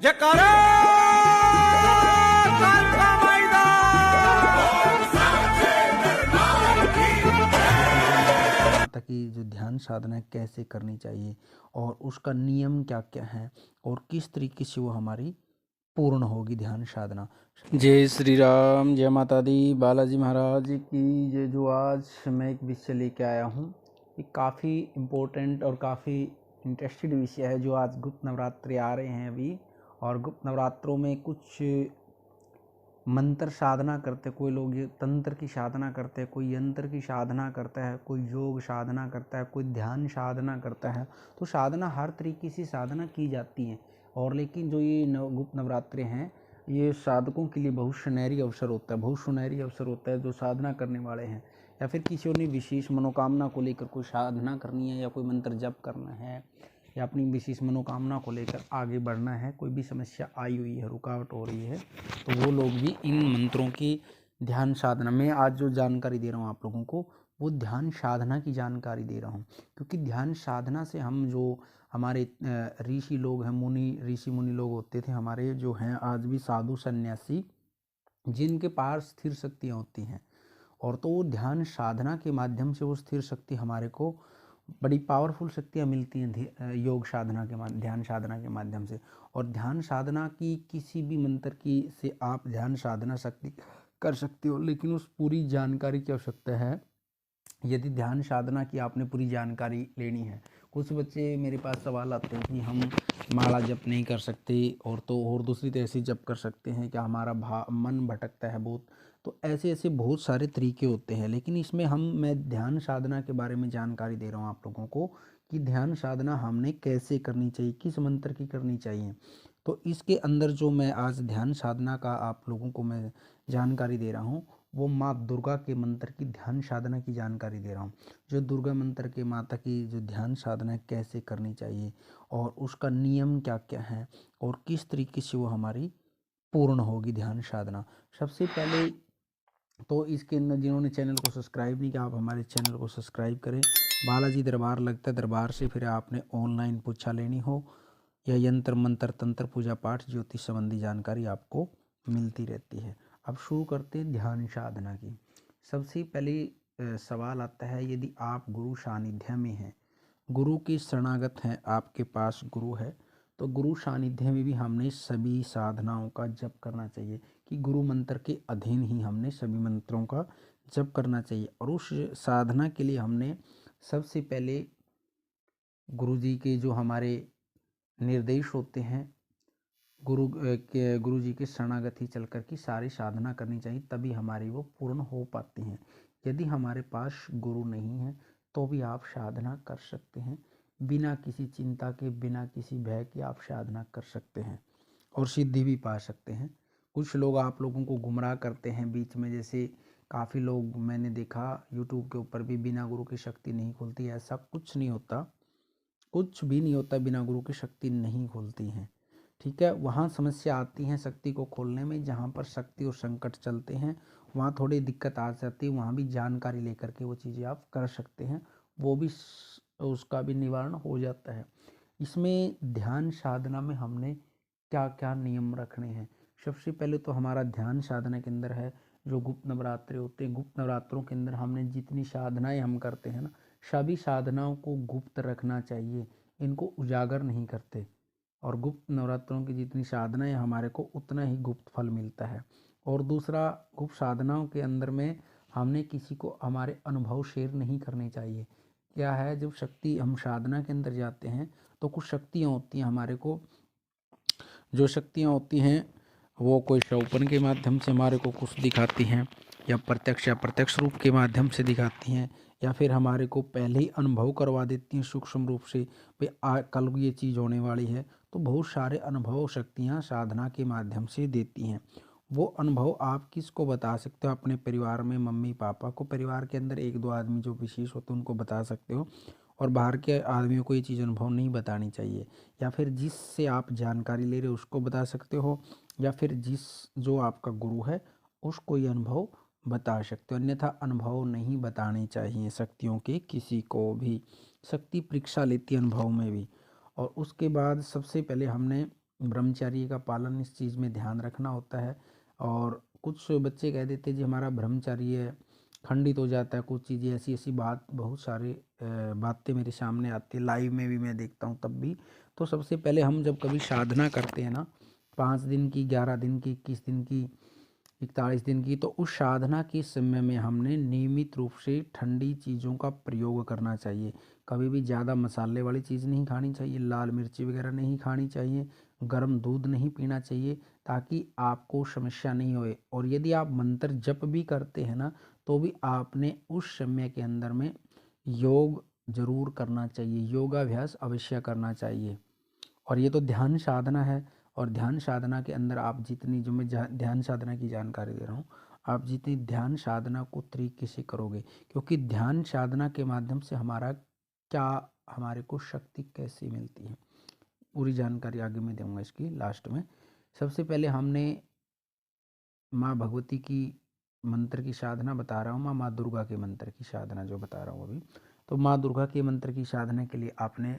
जयकारा कालका माता की जो ध्यान साधना कैसे करनी चाहिए और उसका नियम क्या क्या है और किस तरीके से वो हमारी पूर्ण होगी ध्यान साधना। जय श्री राम, जय माता दी, बालाजी महाराज की जय। जो आज मैं एक विषय लेके आया हूँ, ये काफ़ी इम्पोर्टेंट और काफ़ी इंटरेस्टेड विषय है। जो आज गुप्त नवरात्रि आ रहे हैं अभी, और गुप्त नवरात्रों में कुछ मंत्र साधना करते, कोई लोग ये तंत्र की साधना करते हैं, कोई यंत्र की साधना करता है, कोई योग साधना करता है, कोई ध्यान साधना करता है। तो साधना हर तरीके से साधना की जाती है। और लेकिन जो ये गुप्त नवरात्रे हैं, ये साधकों के लिए बहुत सुनहरी अवसर होता है, बहुत सुनहरी अवसर होता है। जो साधना करने वाले हैं या फिर किसी ने विशेष मनोकामना को लेकर कोई साधना करनी है, या कोई मंत्र जप करना है, या अपनी विशेष मनोकामना को लेकर आगे बढ़ना है, कोई भी समस्या आई हुई है, रुकावट हो रही है, तो वो लोग भी इन मंत्रों की ध्यान साधना में आज जो जानकारी दे रहा हूँ आप लोगों को, वो ध्यान साधना की जानकारी दे रहा हूँ। क्योंकि ध्यान साधना से हम जो हमारे ऋषि लोग हैं, ऋषि मुनि लोग होते थे हमारे, जो हैं आज भी साधु सन्यासी, जिनके पास स्थिर शक्तियाँ होती हैं, और तो वो ध्यान साधना के माध्यम से वो स्थिर शक्ति हमारे को बड़ी पावरफुल शक्तियाँ मिलती हैं योग साधना के ध्यान साधना के माध्यम से। और ध्यान साधना की किसी भी मंत्र की से आप ध्यान साधना शक्ति कर सकते हो, लेकिन उस पूरी जानकारी की आवश्यकता है। यदि ध्यान साधना की आपने पूरी जानकारी लेनी है, कुछ बच्चे मेरे पास सवाल आते हैं कि हम माला जप नहीं कर सकते, और तो और दूसरी तरह से जप कर सकते हैं क्या, हमारा मन भटकता है बहुत। तो ऐसे ऐसे बहुत सारे तरीके होते हैं, लेकिन इसमें मैं ध्यान साधना के बारे में जानकारी दे रहा हूँ आप लोगों को कि ध्यान साधना हमने कैसे करनी चाहिए, किस मंत्र की करनी चाहिए। तो इसके अंदर जो मैं आज ध्यान साधना का आप लोगों को मैं जानकारी दे रहा हूँ, वो माँ दुर्गा के मंत्र की ध्यान साधना की जानकारी दे रहा हूँ। जो दुर्गा मंत्र के माता की जो ध्यान साधना कैसे करनी चाहिए और उसका नियम क्या क्या है और किस तरीके से वो हमारी पूर्ण होगी ध्यान साधना। सबसे पहले तो इसके अंदर जिन्होंने चैनल को सब्सक्राइब नहीं किया, आप हमारे चैनल को सब्सक्राइब करें। बालाजी दरबार लगता है, दरबार से फिर आपने ऑनलाइन पूछा लेनी हो, या यंत्र मंत्र तंत्र पूजा पाठ ज्योतिष संबंधी जानकारी आपको मिलती रहती है। अब शुरू करते हैं ध्यान साधना की। सबसे पहले सवाल आता है, यदि आप गुरु सानिध्य में हैं, गुरु की शरणागत हैं, आपके पास गुरु है, तो गुरु सानिध्य में भी हमने सभी साधनाओं का जप करना चाहिए कि गुरु मंत्र के अधीन ही हमने सभी मंत्रों का जप करना चाहिए। और उस साधना के लिए हमने सबसे पहले गुरु जी के जो हमारे निर्देश होते हैं, गुरु जी के शरणागत ही चल कर की सारी साधना करनी चाहिए, तभी हमारी वो पूर्ण हो पाती हैं। यदि हमारे पास गुरु नहीं है तो भी आप साधना कर सकते हैं, बिना किसी चिंता के, बिना किसी भय के आप साधना कर सकते हैं और सिद्धि भी पा सकते हैं। कुछ लोग आप लोगों को गुमराह करते हैं बीच में, जैसे काफ़ी लोग मैंने देखा यूट्यूब के ऊपर भी, बिना गुरु की शक्ति नहीं खुलती। ऐसा कुछ नहीं होता, कुछ भी नहीं होता, बिना गुरु की शक्ति नहीं खुलती है। ठीक है, वहाँ समस्या आती है शक्ति को खोलने में, जहाँ पर शक्ति और संकट चलते हैं वहाँ थोड़ी दिक्कत आ जाती है। वहाँ भी जानकारी लेकर के वो चीज़ें आप कर सकते हैं, वो भी उसका भी निवारण हो जाता है। इसमें ध्यान साधना में हमने क्या क्या नियम रखने हैं। सबसे पहले तो हमारा ध्यान साधना के अंदर है जो गुप्त नवरात्रे होते हैं, गुप्त नवरात्रों के अंदर हमने जितनी साधनाएं हम करते हैं ना, सभी साधनाओं को गुप्त रखना चाहिए, इनको उजागर नहीं करते। और गुप्त नवरात्रों की जितनी साधनाएं हमारे को उतना ही गुप्त फल मिलता है। और दूसरा, गुप्त साधनाओं के अंदर में हमने किसी को हमारे अनुभव शेयर नहीं करने चाहिए। क्या है, जब शक्ति हम साधना के अंदर जाते हैं तो कुछ शक्तियाँ होती हैं हमारे को, जो शक्तियाँ होती हैं वो कोई स्वप्न के माध्यम से हमारे को कुछ दिखाती हैं, या प्रत्यक्ष रूप के माध्यम से दिखाती हैं, या फिर हमारे को पहले ही अनुभव करवा देती हैं सूक्ष्म रूप से, भाई कल ये चीज़ होने वाली है। तो बहुत सारे अनुभव शक्तियाँ साधना के माध्यम से देती हैं। वो अनुभव आप किसको बता सकते हो, अपने परिवार में मम्मी पापा को, परिवार के अंदर एक दो आदमी जो विशेष होते हैं उनको बता सकते हो, और बाहर के आदमियों को ये चीज़ अनुभव नहीं बतानी चाहिए। या फिर जिससे आप जानकारी ले रहे हो उसको बता सकते हो, या फिर जो आपका गुरु है उसको ये अनुभव बता सकते हो, अन्यथा अनुभव नहीं बताने चाहिए शक्तियों के किसी को भी। शक्ति परीक्षा लेती है अनुभव में भी। और उसके बाद सबसे पहले हमने ब्रह्मचर्य का पालन इस चीज़ में ध्यान रखना होता है। और कुछ बच्चे कह देते हैं जी हमारा ब्रह्मचर्य खंडित हो जाता है, कुछ चीज़ें ऐसी ऐसी बात, बहुत सारे बातें मेरे सामने आती है, लाइव में भी मैं देखता हूँ तब भी। तो सबसे पहले हम जब कभी साधना करते हैं ना, 5 दिन की, 11 दिन की, 21 दिन की, 41 दिन की, तो उस साधना के समय में हमने नियमित रूप से ठंडी चीज़ों का प्रयोग करना चाहिए। कभी भी ज़्यादा मसाले वाली चीज़ नहीं खानी चाहिए, लाल मिर्ची वगैरह नहीं खानी चाहिए, गर्म दूध नहीं पीना चाहिए, ताकि आपको समस्या नहीं होए। और यदि आप मंत्र जप भी करते हैं ना, तो भी आपने उस समय के अंदर में योग जरूर करना चाहिए, योगाभ्यास अवश्य करना चाहिए। और ये तो ध्यान साधना है। और ध्यान साधना के अंदर आप जितनी, जो मैं ध्यान साधना की जानकारी दे रहा हूँ, आप जितनी ध्यान साधना को तरीके से करोगे, क्योंकि ध्यान साधना के माध्यम से हमारा क्या, हमारे को शक्ति कैसे मिलती है, पूरी जानकारी आगे मैं दूंगा इसकी लास्ट में। सबसे पहले हमने माँ भगवती की मंत्र की साधना बता रहा हूँ, माँ दुर्गा के मंत्र की साधना जो बता रहा हूँ अभी। तो माँ दुर्गा के मंत्र की साधना के लिए आपने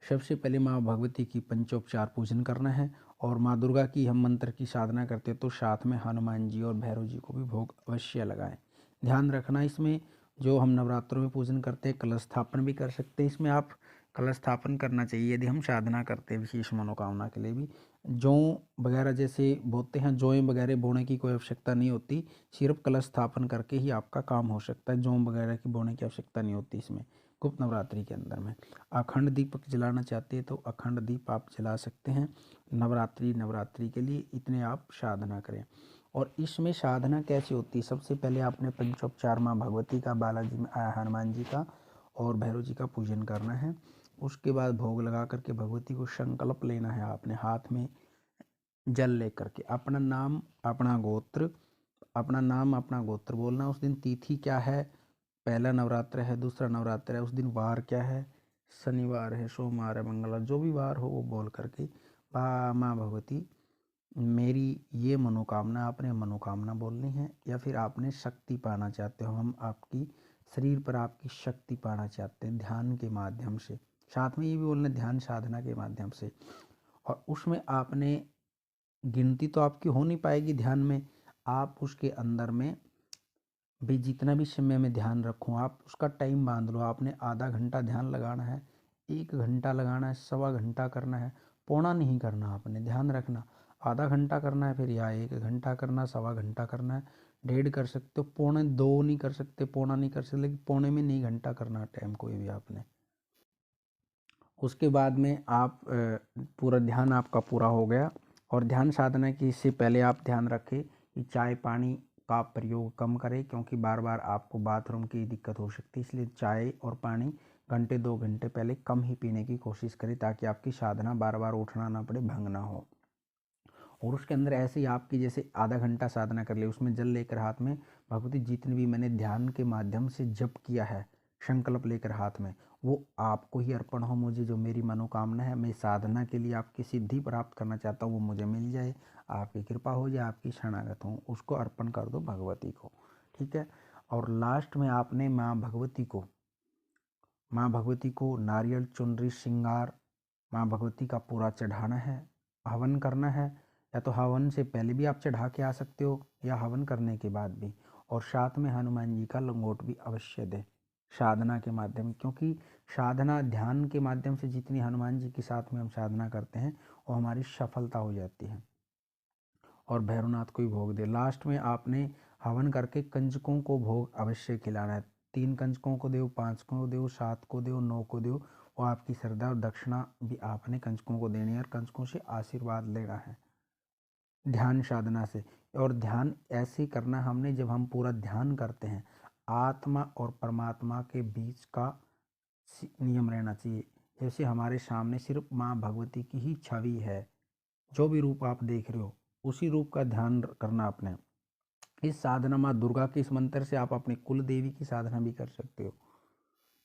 सबसे पहले माँ भगवती की पंचोपचार पूजन करना है। और माँ दुर्गा की हम मंत्र की साधना करते हैं तो साथ में हनुमान जी और भैरव जी को भी भोग अवश्य लगाएं। ध्यान रखना इसमें, जो हम नवरात्रों में पूजन करते हैं, कलश स्थापन भी कर सकते हैं। इसमें आप कलश स्थापन करना चाहिए यदि हम साधना करते हैं विशेष मनोकामना के लिए भी। जौ वगैरह जैसे बोते हैं, जौएं वगैरह बोने की कोई आवश्यकता नहीं होती, सिर्फ कलश स्थापन करके ही आपका काम हो सकता है। जौ वगैरह की बोने की आवश्यकता नहीं होती इसमें, गुप्त नवरात्रि के अंदर में। अखंड दीपक जलाना चाहते हैं तो अखंड दीप आप जला सकते हैं। नवरात्रि के लिए इतने आप साधना करें। और इसमें साधना कैसे होती है, सबसे पहले आपने पंचोपचार माँ भगवती का, बालाजी में हनुमान जी का और भैरव जी का पूजन करना है। उसके बाद भोग लगा करके भगवती को संकल्प लेना है, आपने हाथ में जल लेकर के अपना नाम, अपना गोत्र, अपना नाम अपना गोत्र बोलना। उस दिन तिथि क्या है, पहला नवरात्र है, दूसरा नवरात्र है, उस दिन वार क्या है, शनिवार है, सोमवार है, मंगलवार, जो भी वार हो वो बोल करके माँ भगवती मेरी ये मनोकामना, आपने मनोकामना बोलनी है। या फिर आपने शक्ति पाना चाहते हो, हम आपकी शरीर पर आपकी शक्ति पाना चाहते हैं ध्यान के माध्यम से, साथ में ये भी बोलना ध्यान साधना के माध्यम से। और उसमें आपने, गिनती तो आपकी हो नहीं पाएगी ध्यान में, आप उसके अंदर में भी जितना भी समय में ध्यान रखूँ, आप उसका टाइम बांध लो। आपने आधा घंटा ध्यान लगाना है, 1 घंटा लगाना है, 1.25 घंटा करना है, पौना नहीं करना। आपने ध्यान रखना, आधा घंटा करना है, फिर या 1 घंटा करना, 1.25 घंटा करना है, 1.5 कर सकते हो, 1.25 नहीं कर सकते, पौना नहीं कर सकते, लेकिन पौने में नहीं घंटा करना है टाइम कोई भी आपने। उसके बाद में आप पूरा ध्यान आपका पूरा हो गया। और ध्यान साधना की इससे पहले आप ध्यान रखें कि चाय पानी का प्रयोग कम करें, क्योंकि बार बार आपको बाथरूम की दिक्कत हो सकती है। इसलिए चाय और पानी घंटे 2 घंटे पहले कम ही पीने की कोशिश करें, ताकि आपकी साधना बार बार उठना ना पड़े, भंग ना हो। और उसके अंदर ऐसे ही आपकी जैसे आधा घंटा साधना कर ले, उसमें जल लेकर हाथ में, भगवती जितने भी मैंने ध्यान के माध्यम से जप किया है, संकल्प लेकर हाथ में, वो आपको ही अर्पण हो। मुझे जो मेरी मनोकामना है, मैं साधना के लिए आपकी सिद्धि प्राप्त करना चाहता हूँ, वो मुझे मिल जाए, आपकी कृपा हो जाए, आपकी शरणागत हूँ, उसको अर्पण कर दो भगवती को। ठीक है। और लास्ट में आपने माँ भगवती को नारियल, चुनरी, श्रृंगार माँ भगवती का पूरा चढ़ाना है, हवन करना है। या तो हवन से पहले भी आप चढ़ा के आ सकते हो, या हवन करने के बाद भी। और साथ में हनुमान जी का लंगोट भी अवश्य दें साधना के माध्यम, क्योंकि साधना ध्यान के माध्यम से जितनी हनुमान जी के साथ में हम साधना करते हैं, वो हमारी सफलता हो जाती है। और भैरवनाथ को ही भोग दे। लास्ट में आपने हवन करके कंजकों को भोग अवश्य खिलाना है। 3 कंजकों को दो, 5 को दो, 7 को दो, 9 को दो। वो आपकी श्रद्धा और दक्षिणा भी आपने कंजकों को देनी है, और कंजकों से आशीर्वाद लेना है ध्यान साधना से। और ध्यान ऐसे करना हमने, जब हम पूरा ध्यान करते हैं, आत्मा और परमात्मा के बीच का नियम रहना चाहिए। जैसे हमारे सामने सिर्फ माँ भगवती की ही छवि है, जो भी रूप आप देख रहे हो उसी रूप का ध्यान करना आपने। इस साधना माँ दुर्गा के इस मंत्र से आप अपनी कुल देवी की साधना भी कर सकते हो।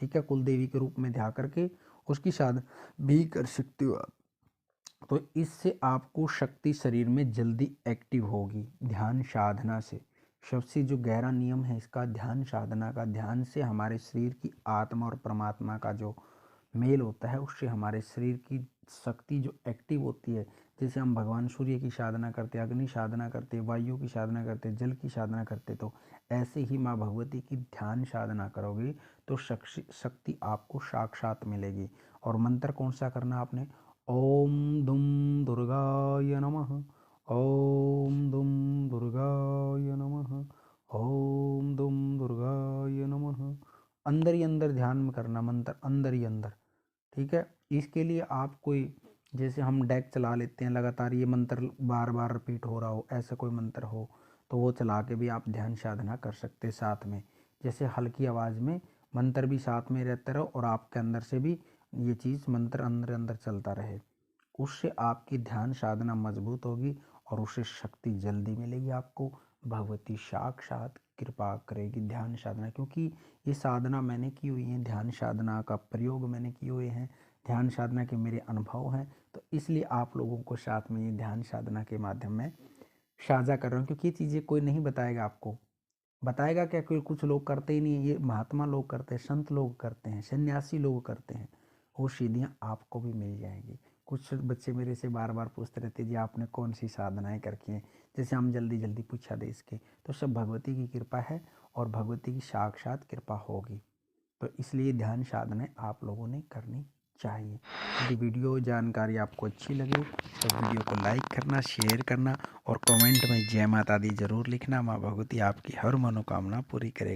ठीक है, कुल देवी के रूप में ध्यान करके उसकी साधना भी कर सकते हो आप। तो इससे आपको शक्ति शरीर में जल्दी एक्टिव होगी ध्यान साधना से। सबसे जो गहरा नियम है इसका, ध्यान साधना का, ध्यान से हमारे शरीर की आत्मा और परमात्मा का जो मेल होता है, उससे हमारे शरीर की शक्ति जो एक्टिव होती है, जैसे हम भगवान सूर्य की साधना करते, अग्नि साधना करते, वायु की साधना करते, जल की साधना करते, तो ऐसे ही माँ भगवती की ध्यान साधना करोगे तो शक्ति आपको साक्षात मिलेगी। और मंत्र कौन सा करना आपने? ओम दुम दुर्गाय नमः, ओम दुम दुर्गाय नमः, ओम दुम दुर्गाय नमः। अंदर ही अंदर ध्यान में करना मंत्र, अंदर ही अंदर, ठीक है। इसके लिए आप कोई, जैसे हम डेक चला लेते हैं लगातार, ये मंत्र बार बार रिपीट हो रहा हो, ऐसा कोई मंत्र हो तो वो चला के भी आप ध्यान साधना कर सकते हैं साथ में। जैसे हल्की आवाज़ में मंत्र भी साथ में रहता रहो और आपके अंदर से भी ये चीज़ मंत्र अंदर अंदर चलता रहे, उससे आपकी ध्यान साधना मजबूत होगी और उससे शक्ति जल्दी मिलेगी आपको। भगवती साक्षात कृपा करेगी ध्यान साधना, क्योंकि ये साधना मैंने की हुई है, ध्यान साधना का प्रयोग मैंने किए हुए हैं, ध्यान साधना के मेरे अनुभव हैं, तो इसलिए आप लोगों को साथ में ये ध्यान साधना के माध्यम में साझा कर रहा हूँ। क्योंकि ये चीज़ें कोई नहीं बताएगा आपको, बताएगा क्या? कोई, कुछ लोग करते ही नहीं है, ये महात्मा लोग करते हैं, संत लोग करते हैं, सन्यासी लोग करते हैं, वो सीढ़ियाँ आपको भी मिल जाएंगी। कुछ बच्चे मेरे से बार बार पूछते रहते जी आपने कौन सी साधनाएं करके हैं, जैसे हम जल्दी जल्दी पूछा दे इसके, तो सब भगवती की कृपा है और भगवती की साक्षात कृपा होगी। तो इसलिए ध्यान साधनाएं आप लोगों ने करनी चाहिए। यदि वीडियो जानकारी आपको अच्छी लगे तो वीडियो को लाइक करना, शेयर करना और कमेंट में जय माता दी जरूर लिखना। माँ भगवती आपकी हर मनोकामना पूरी करेगी।